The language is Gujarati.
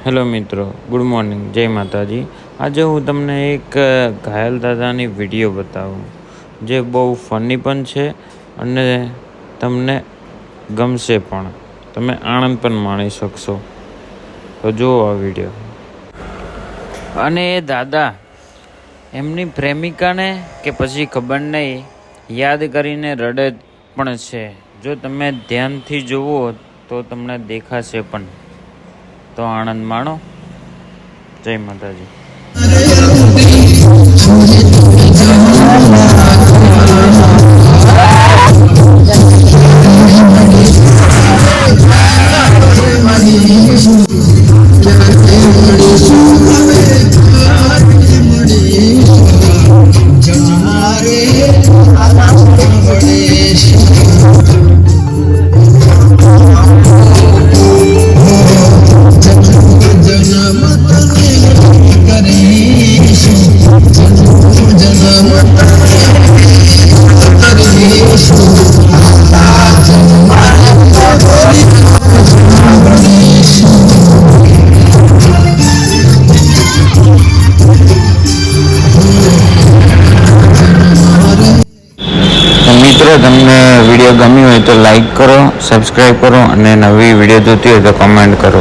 હેલો મિત્રો, ગુડ મોર્નિંગ, જય માતાજી। આજે હું તમને એક ઘાયલ દાદાની વિડીયો બતાવું જે બહુ ફની પણ છે અને તમને ગમશે પણ, તમે આનંદ પણ માણી શકશો। તો જુઓ આ વિડીયો। અને એ દાદા એમની પ્રેમિકાને કે પછી ખબર નહીં યાદ કરીને રડે પણ છે। જો તમે ધ્યાનથી જુઓ તો તમને દેખાશે પણ। તો આનંદ માણો। જય માતાજી। મિત્રો, તમને વિડીયો ગમ્યો હોય તો લાઈક કરો, સબસ્ક્રાઈબ કરો અને નવી વિડીયો જોતી હોય તો કમેન્ટ કરો।